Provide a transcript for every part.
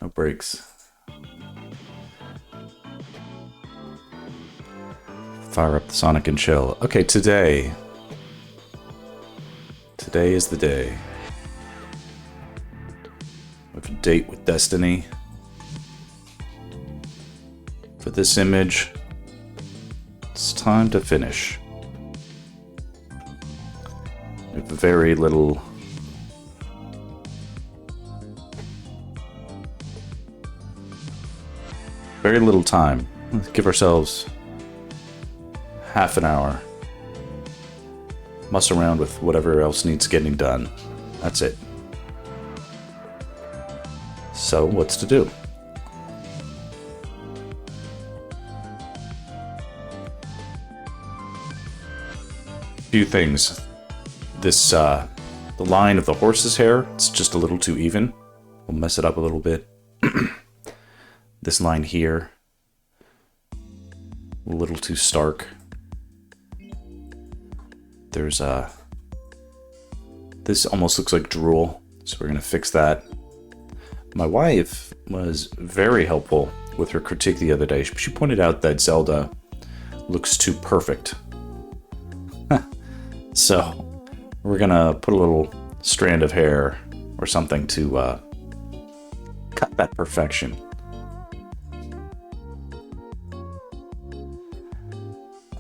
No breaks. Fire up the Sonic and chill. Okay, today. Today is the day. We have a date with Destiny. For this image, it's time to finish. We have very little... Very little time. Let's give ourselves half an hour. Muss around with whatever else needs getting done. That's it. So, what's to do? Few things. This, the line of the horse's hair, it's just a little too even. We'll mess it up a little bit. This line here, a little too stark. There's this almost looks like drool, so we're gonna fix that. My wife was very helpful with her critique the other day. She pointed out that Zelda looks too perfect. So we're gonna put a little strand of hair or something to cut that perfection.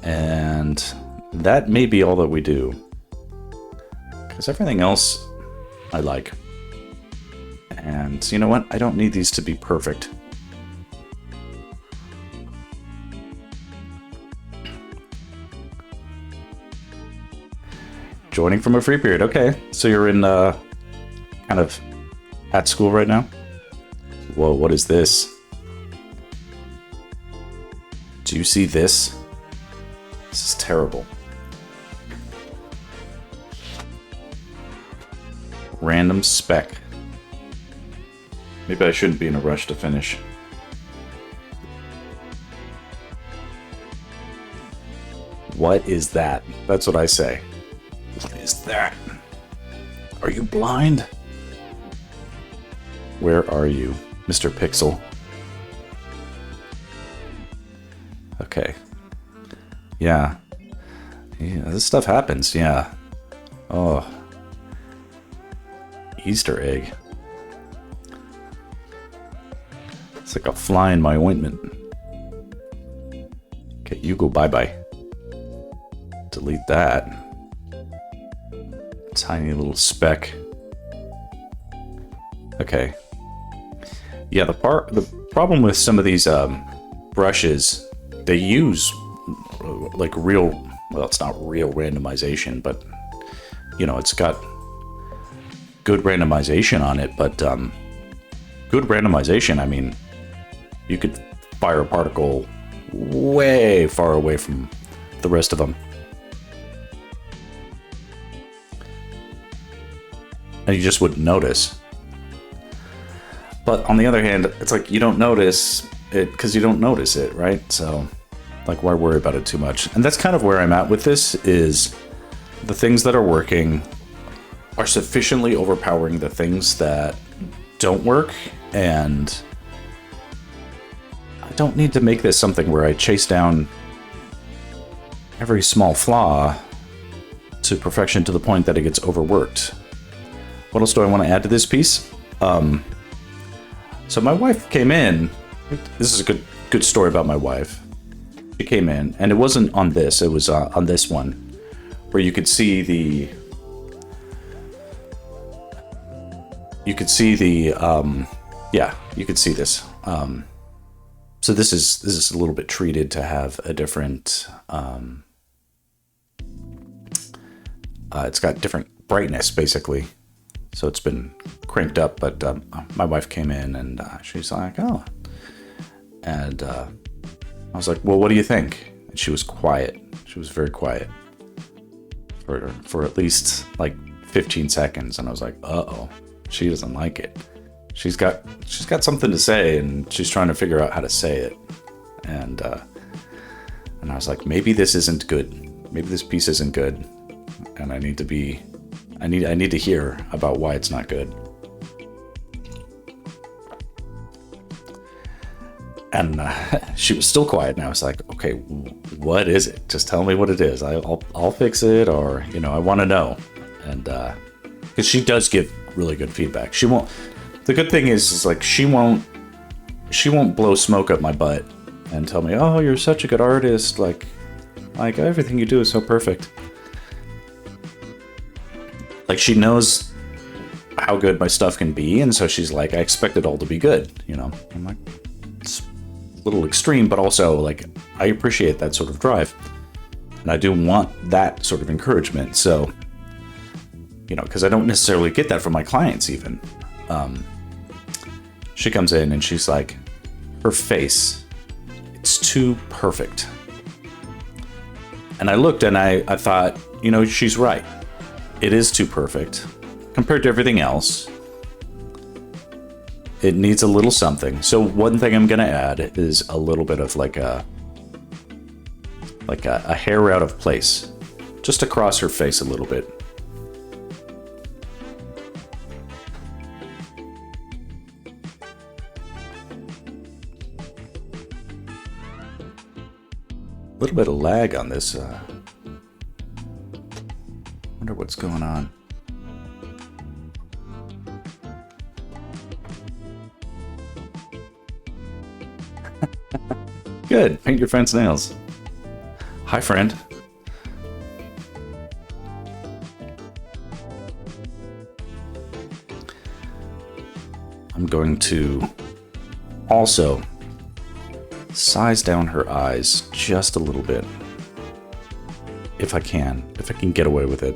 And that may be all that we do. Because everything else I like. And you know what? I don't need these to be perfect. Joining from a free period. Okay, so you're in kind of at school right now? Whoa, what is this? Do you see this? This is terrible. Random spec. Maybe I shouldn't be in a rush to finish. What is that? That's what I say. What is that? Are you blind? Where are you, Mr. Pixel? Okay. Yeah. Yeah, this stuff happens, yeah. Oh. Easter egg. It's like a fly in my ointment. Okay, you go bye-bye. Delete that. Tiny little speck. Okay. Yeah, the problem with some of these brushes, they use like real, well, it's not real randomization, but you know, it's got good randomization on it, but good randomization, I mean, you could fire a particle way far away from the rest of them. And you just wouldn't notice. But on the other hand, it's like you don't notice it because you don't notice it, right? So, like, why worry about it too much? And that's kind of where I'm at with this, is the things that are working are sufficiently overpowering the things that don't work, and I don't need to make this something where I chase down every small flaw to perfection to the point that it gets overworked. What else do I want to add to this piece? So my wife came in. This is a good story about my wife. She came in, and it wasn't on this. It was on this one, where you could see the. You could see the. Yeah, you could see this. So this is a little bit treated to have a different. It's got different brightness, basically. So it's been cranked up, but my wife came in and she's like, oh. And I was like, well, what do you think? And she was quiet. She was very quiet for at least like 15 seconds. And I was like, uh-oh, she doesn't like it. She's got something to say, and she's trying to figure out how to say it. And I was like, maybe this isn't good. Maybe this piece isn't good. And I need to hear about why it's not good. And she was still quiet, and I was like, okay, what is it? Just tell me what it is. I'll fix it, or, you know, I want to know. And because she does give really good feedback. She won't. The good thing is like she won't blow smoke up my butt and tell me, oh, you're such a good artist. Like everything you do is so perfect. Like, she knows how good my stuff can be, and so she's like, I expect it all to be good, you know. I'm like, it's a little extreme, but also, like, I appreciate that sort of drive. And I do want that sort of encouragement, so, you know, because I don't necessarily get that from my clients even. She comes in and she's like, her face, it's too perfect. And I looked and I thought, you know, she's right. It is too perfect compared to everything else. It needs a little something. So one thing I'm going to add is a little bit of like a hair out of place, just across her face a little bit. A little bit of lag on this. Wonder what's going on. Good. Paint your friend's nails. Hi, friend. I'm going to also size down her eyes just a little bit. If I can get away with it.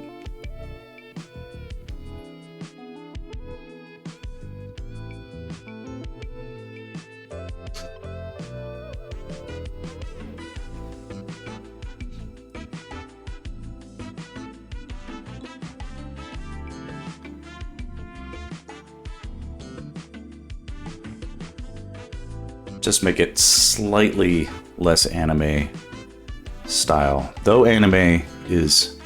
Just make it slightly less anime style. Though anime is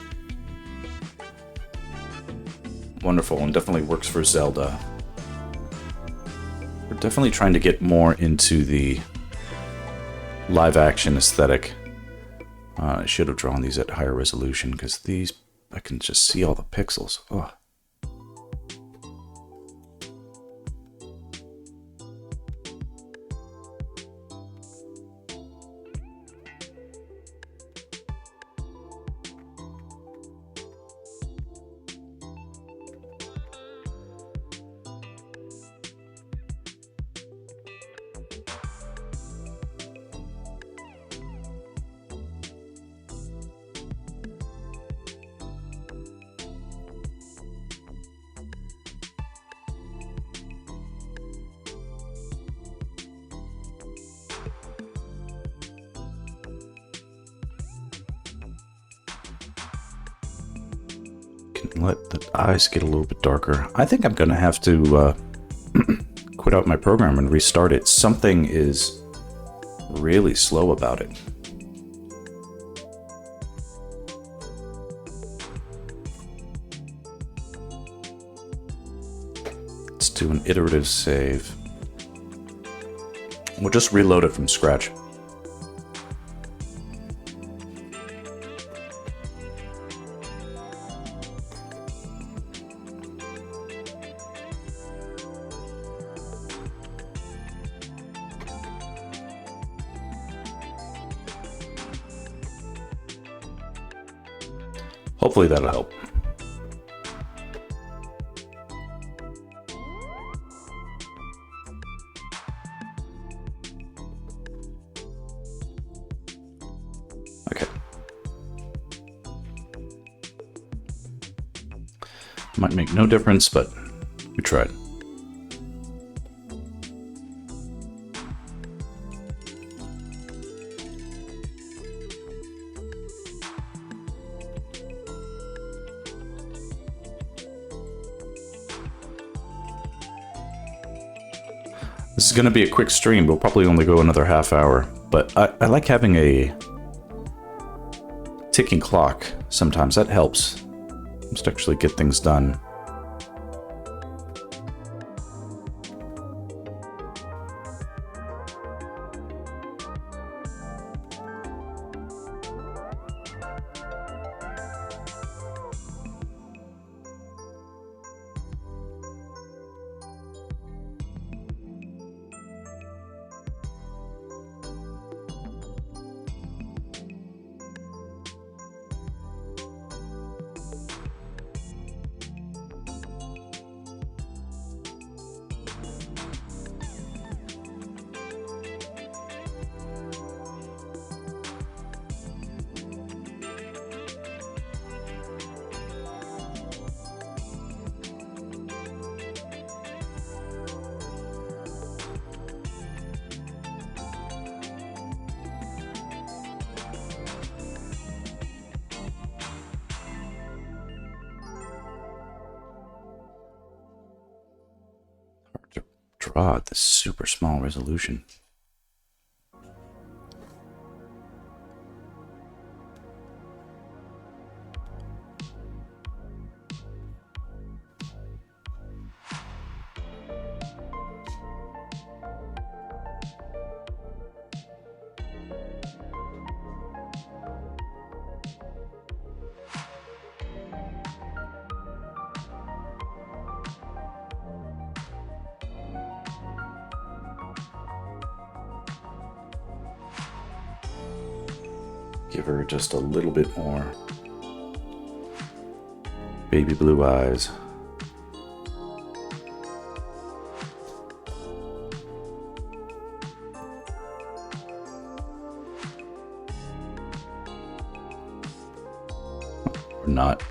wonderful and definitely works for Zelda, we're definitely trying to get more into the live action aesthetic. I should have drawn these at higher resolution because these, I can just see all the pixels. Ugh. Let the eyes get a little bit darker. I think I'm gonna have to quit out my program and restart it. Something is really slow about it. Let's do an iterative save. We'll just reload it from scratch. Hopefully that'll help. Okay. Might make no difference, but we tried. This is going to be a quick stream. We'll probably only go another half hour, but I like having a ticking clock sometimes. That helps. Just actually get things done. broad, the super small resolution. Give her just a little bit more baby blue eyes. Or not.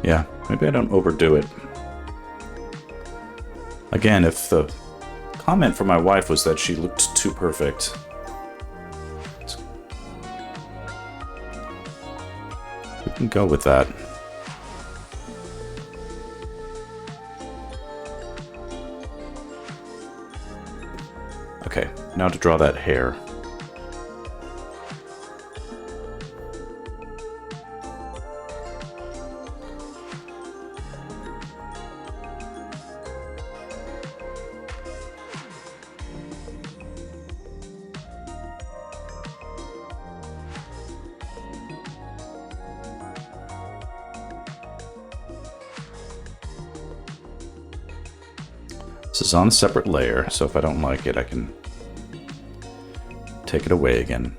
Yeah, maybe I don't overdo it. Again, if the comment from my wife was that she looked too perfect, we can go with that. Okay, now to draw that hair. This is on a separate layer, so if I don't like it, I can take it away again.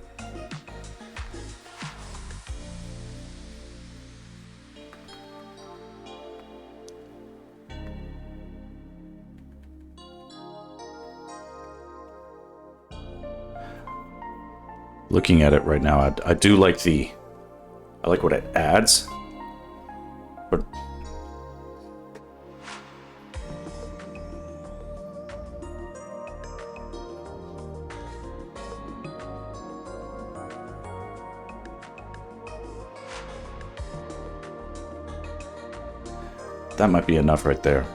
Looking at it right now, I do like I like what it adds, but that might be enough right there.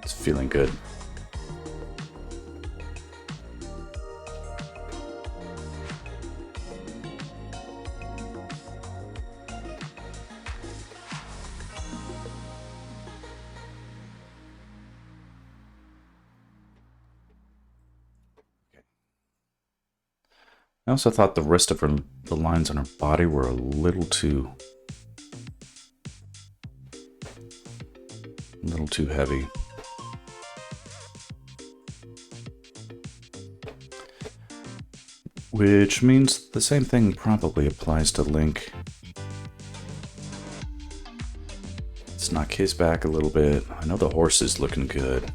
It's feeling good. I also thought the rest of the lines on her body were a little too heavy. Which means the same thing probably applies to Link. Let's knock his back a little bit. I know the horse is looking good.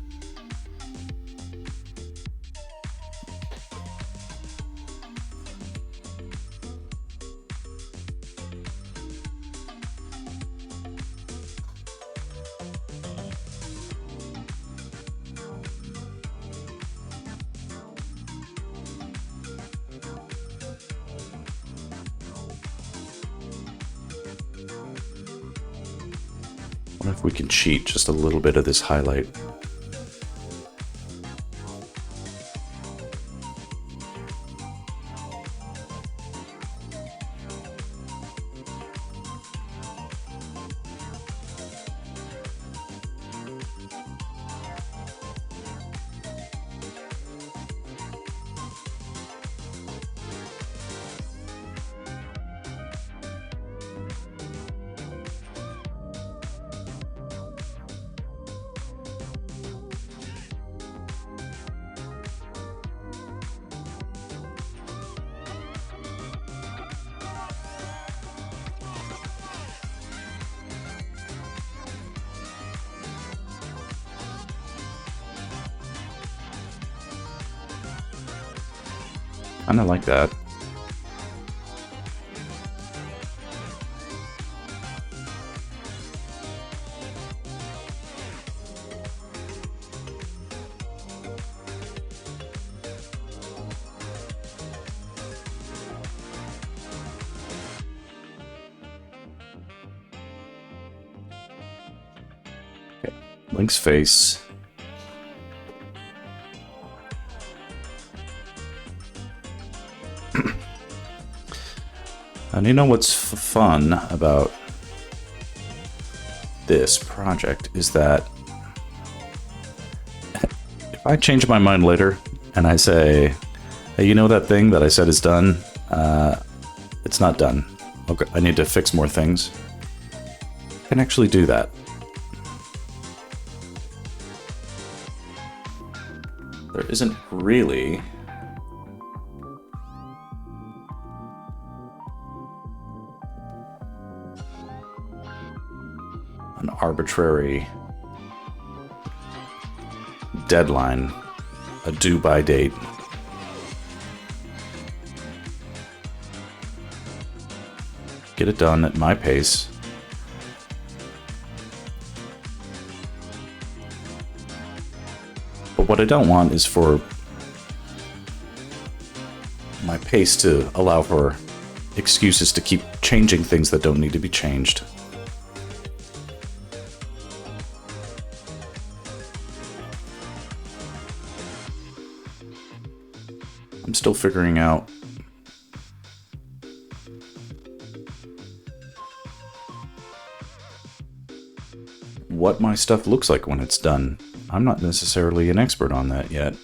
What if we can cheat just a little bit of this highlight? Kinda like that. Okay. Link's face. And you know what's fun about this project is that if I change my mind later and I say, hey, you know that thing that I said is done? It's not done. Okay, I need to fix more things. I can actually do that. There isn't really an arbitrary deadline, a due-by date. Get it done at my pace. But what I don't want is for my pace to allow for excuses to keep changing things that don't need to be changed. I'm still figuring out what my stuff looks like when it's done. I'm not necessarily an expert on that yet.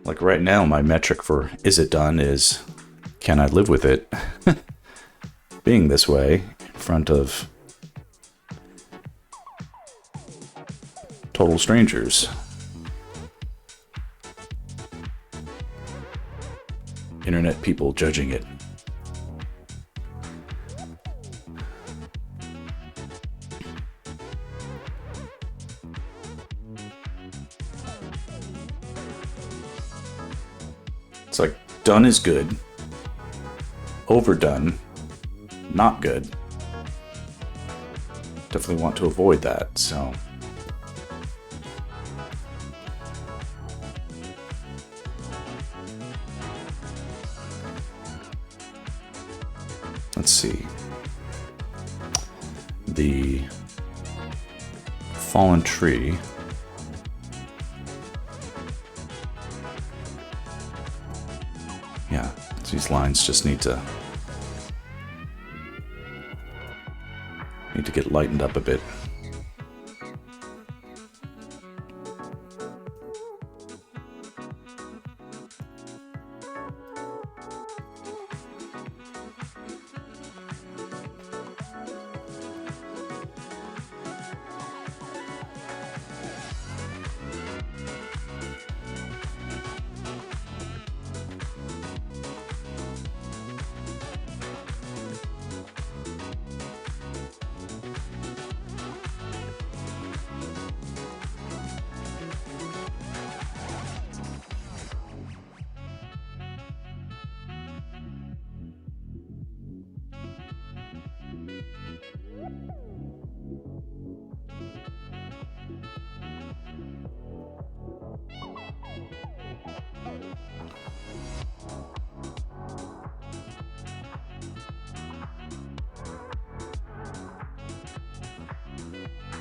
Like right now, my metric for is it done is, can I live with it being this way in front of total strangers? Internet people judging it. It's like, done is good. Overdone, not good. Definitely want to avoid that, so. Let's see. The fallen tree. Yeah, these lines just need to get lightened up a bit.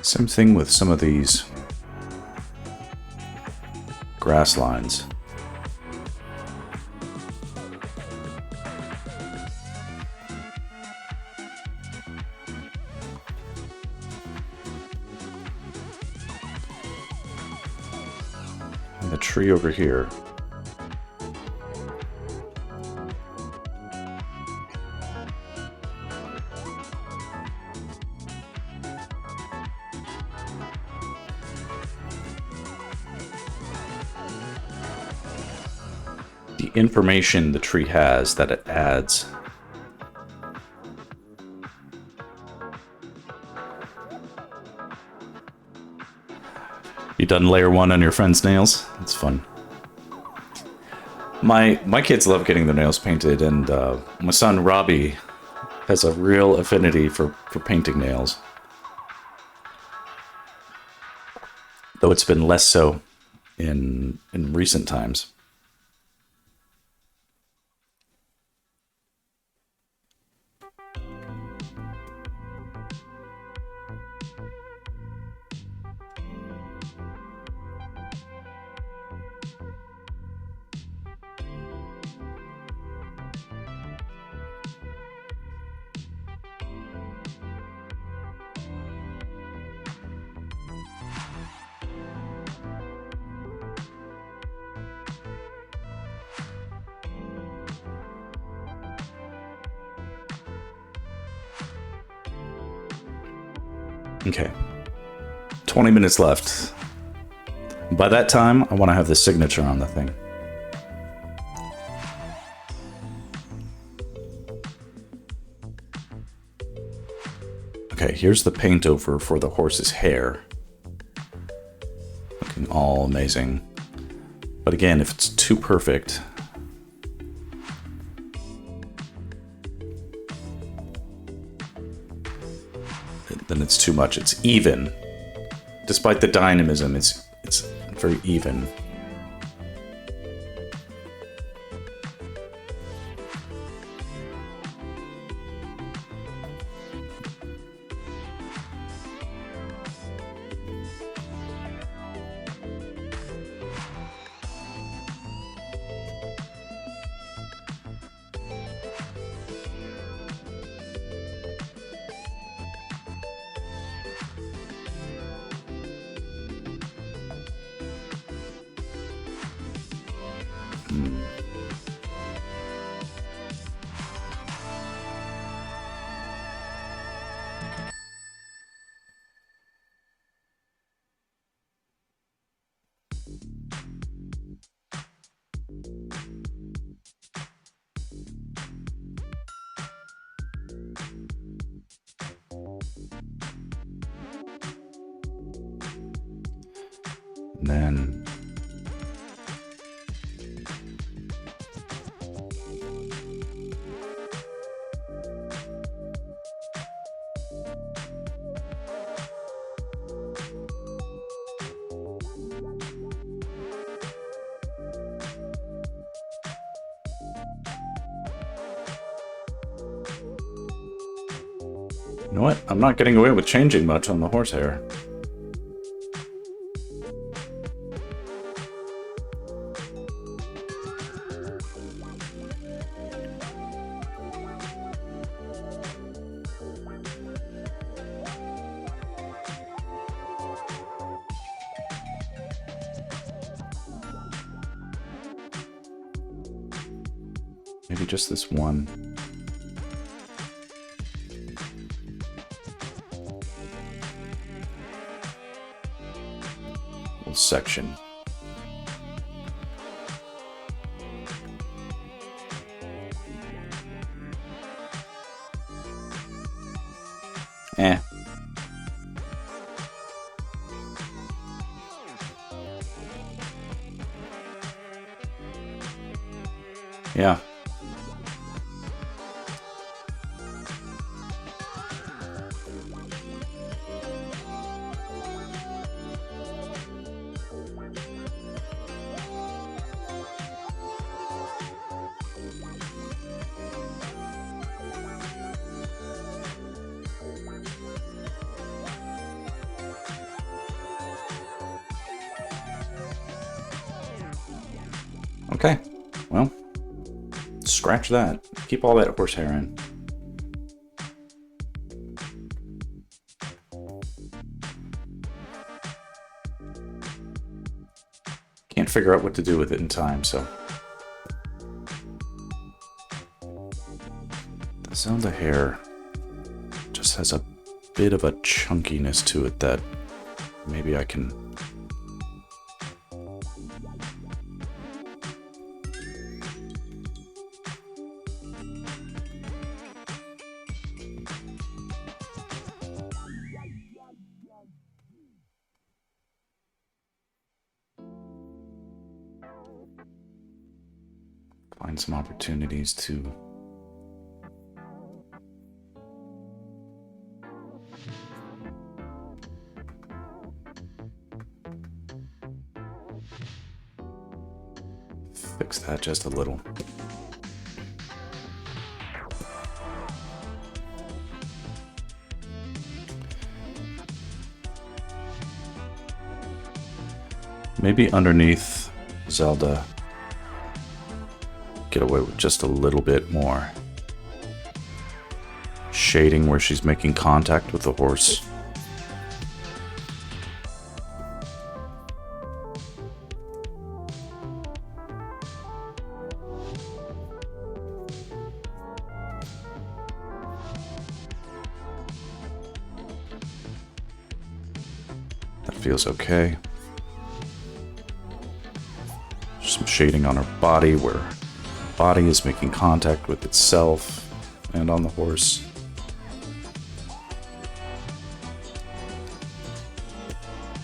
Same thing with some of these grass lines. And the tree over here. Information the tree has that it adds. You done layer 1 on your friend's nails? That's fun. My kids love getting their nails painted, and my son Robbie has a real affinity for painting nails. Though it's been less so in recent times. Okay. 20 minutes left. By that time, I want to have the signature on the thing. Okay, here's the paint over for the horse's hair. Looking all amazing. But again, if it's too perfect, then it's too much. It's even. Despite the dynamism, it's very even. And then you know what? I'm not getting away with changing much on the horsehair. Maybe just this one. Little section. Eh. Yeah. Okay, well, scratch that. Keep all that horsehair in. Can't figure out what to do with it in time, so. The Zelda hair just has a bit of a chunkiness to it that maybe I can... Find some opportunities to fix that just a little. Maybe underneath Zelda, get away with just a little bit more shading where she's making contact with the horse. That feels okay. Some shading on her body where her body is making contact with itself and on the horse.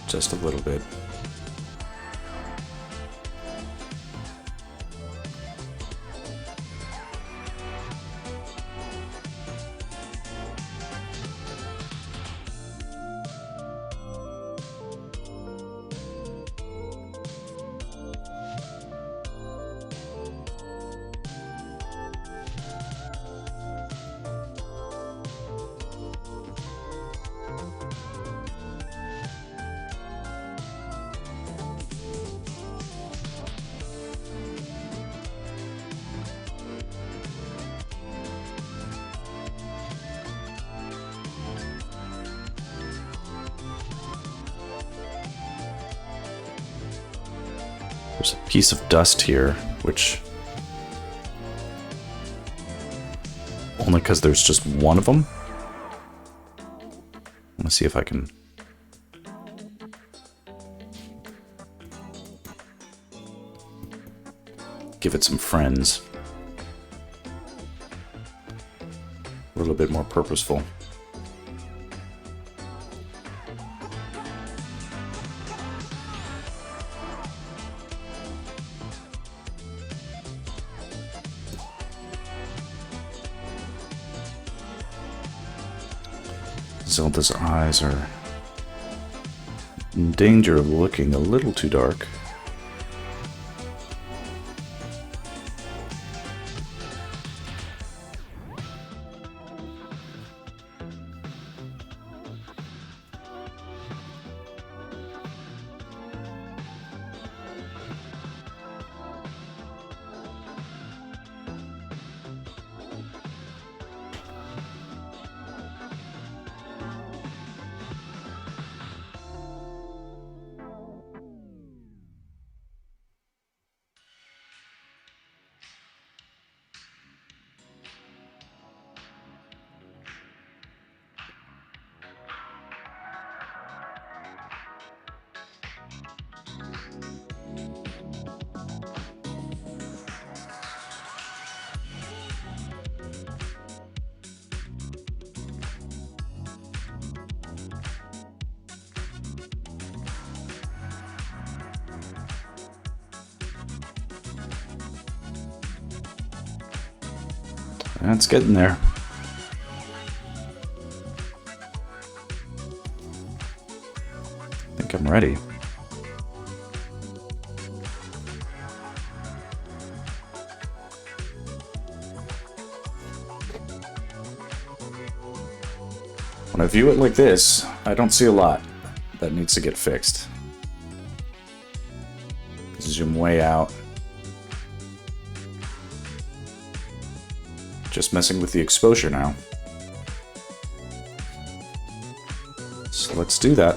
Just a little bit. There's a piece of dust here, which only because there's just one of them. Let's see if I can give it some friends. A little bit more purposeful. Zelda's eyes are in danger of looking a little too dark. It's getting there. I think I'm ready. When I view it like this, I don't see a lot that needs to get fixed. Zoom way out. Just messing with the exposure now. So let's do that.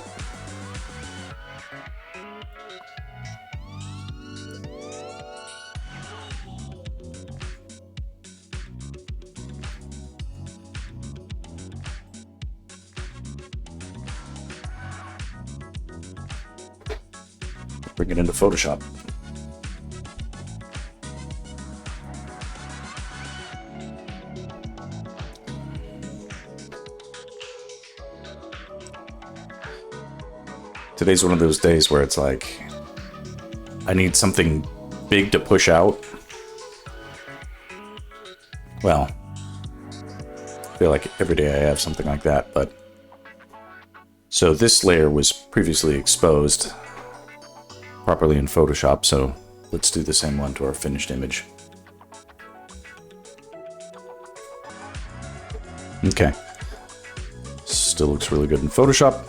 Bring it into Photoshop. Today's one of those days where it's like, I need something big to push out, Well, I feel like every day I have something like that, but... So this layer was previously exposed properly in Photoshop, so let's do the same one to our finished image. Okay. Still looks really good in Photoshop.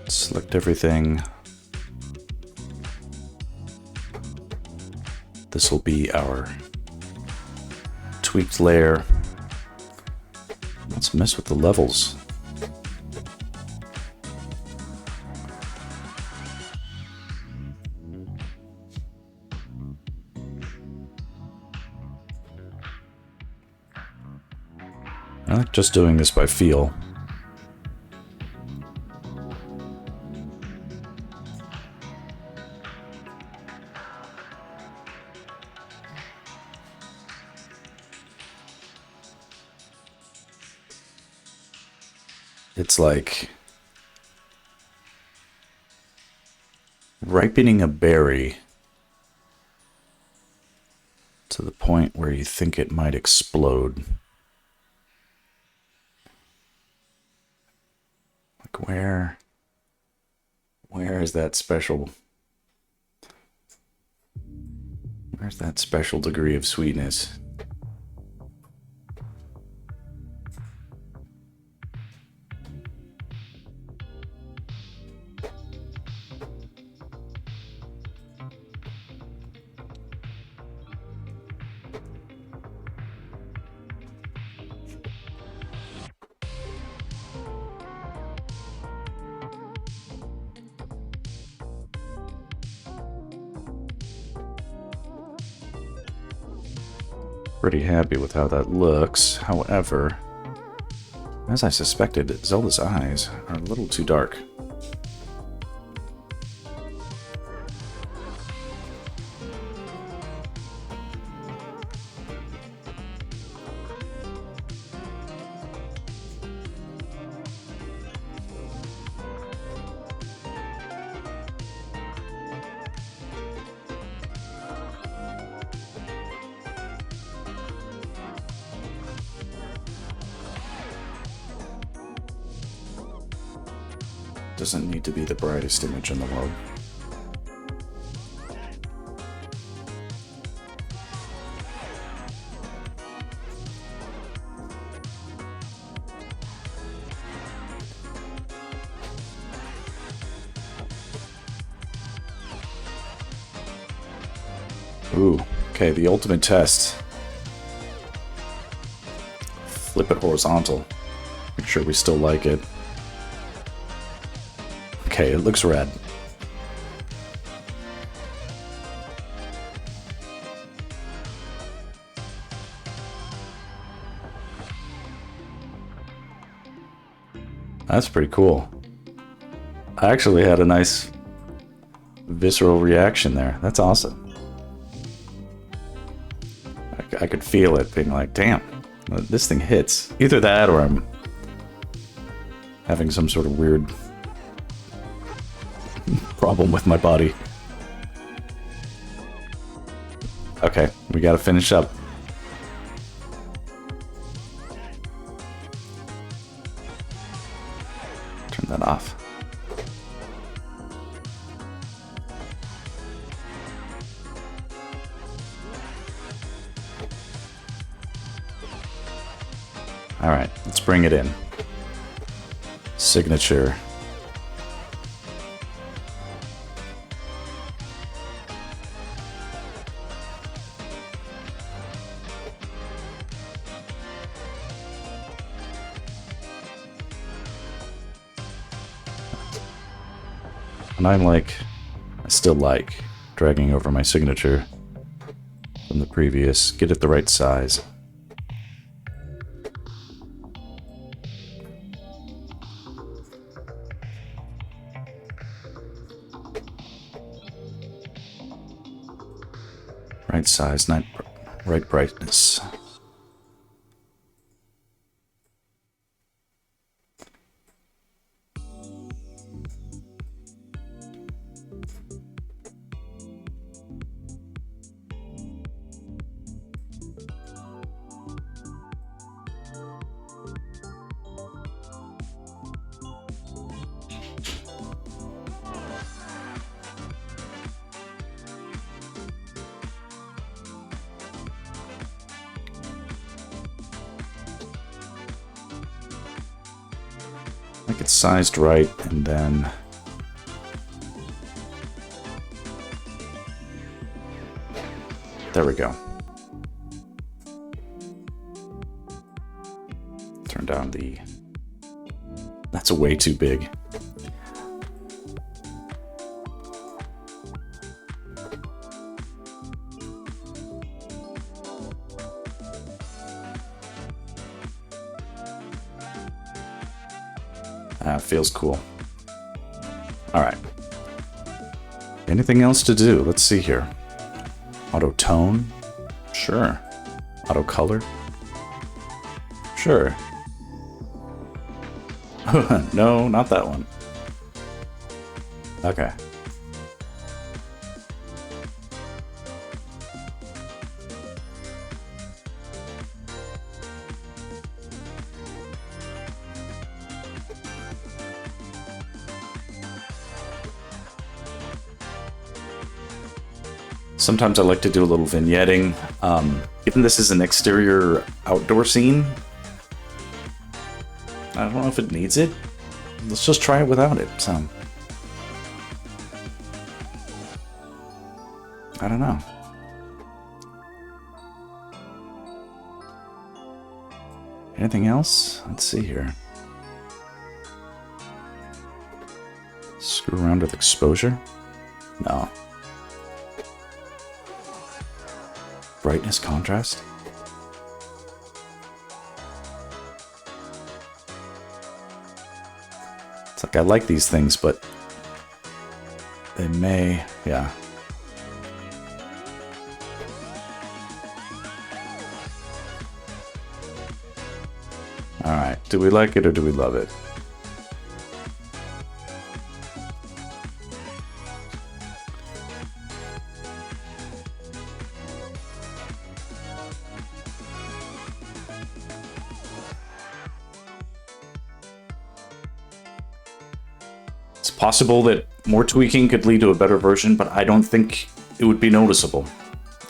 Select everything. This will be our tweaked layer. Let's mess with the levels. I like just doing this by feel. It's like ripening a berry to the point where you think it might explode. Like where is that special? Where's that special degree of sweetness? Pretty happy with how that looks. However, as I suspected, Zelda's eyes are a little too dark. Doesn't need to be the brightest image in the world. Ooh, okay, the ultimate test. Flip it horizontal. Make sure we still like it. Okay, it looks red. That's pretty cool. I actually had a nice visceral reaction there. That's awesome. I could feel it being like, damn, this thing hits. Either that or I'm having some sort of weird problem with my body. Okay, we gotta finish up. Turn that off. All right, let's bring it in. Signature. And I still like dragging over my signature from the previous. Get it the right size. Right size, not right brightness. Make it sized right, and then there we go. Turn down the... That's way too big. Feels cool. All right. Anything else to do? Let's see here. Auto tone? Sure. Auto color? Sure. No, not that one. Okay. Sometimes I like to do a little vignetting. Given this is an exterior outdoor scene, I don't know if it needs it. Let's just try it without it. So, I don't know. Anything else? Let's see here. Screw around with exposure? No. Brightness, contrast. It's like I like these things, but they may, yeah. All right, do we like it or do we love it? Possible that more tweaking could lead to a better version, but I don't think it would be noticeable,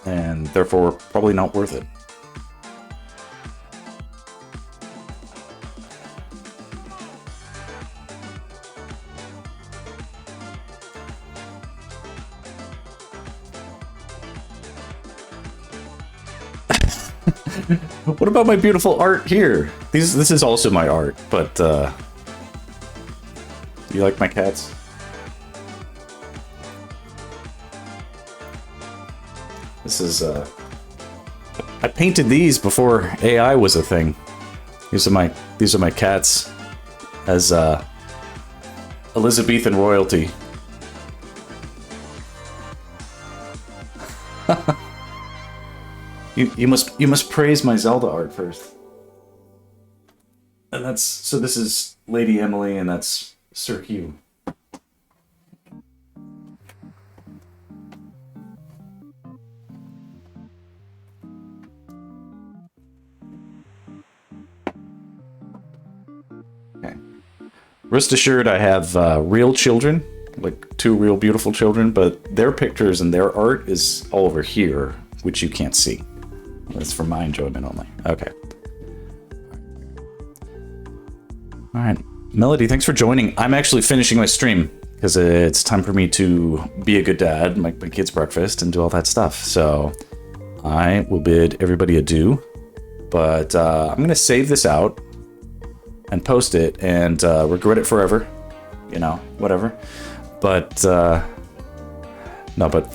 and therefore probably not worth it. What about my beautiful art here? This is also my art, but you like my cats? This is, I painted these before AI was a thing. These are my cats as, Elizabethan royalty. You must praise my Zelda art first. And so this is Lady Emily, and that's Sir Hugh. Okay. Rest assured, I have real children, like 2 real beautiful children, but their pictures and their art is all over here, which you can't see. That's for my enjoyment only. Okay. All right. Melody, thanks for joining. I'm actually finishing my stream because it's time for me to be a good dad, make my kids breakfast, and do all that stuff. So I will bid everybody adieu. But I'm going to save this out and post it and regret it forever. You know, whatever. But, no, but...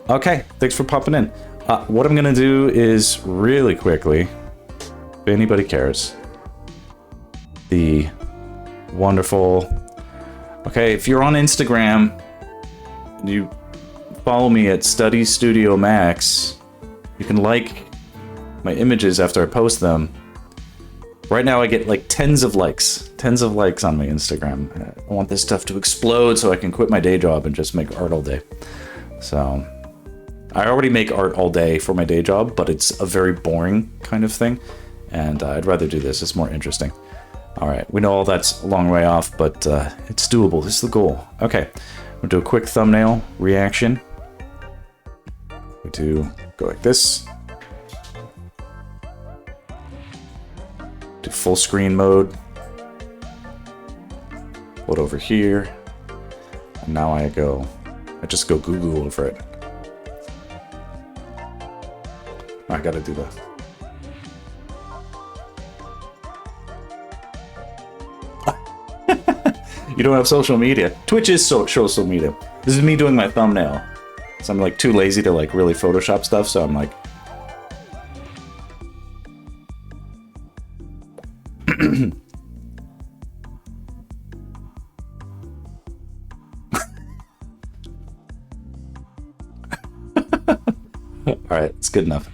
Okay, thanks for popping in. What I'm going to do is really quickly, if anybody cares, the wonderful... Okay, if you're on Instagram, you follow me at Study Studio Max, you can like my images after I post them. Right now I get like tens of likes on my Instagram. I want this stuff to explode so I can quit my day job and just make art all day. So... I already make art all day for my day job, but it's a very boring kind of thing, and I'd rather do this. It's more interesting. All right, we know all that's a long way off, but it's doable. This is the goal. Okay, we'll do a quick thumbnail reaction. We do go like this. Do full screen mode. Put it over here. And now I just go Google over it. I gotta do that. You don't have social media. Twitch is social media. This is me doing my thumbnail. So I'm like too lazy to like really Photoshop stuff, so I'm like... Alright, it's good enough.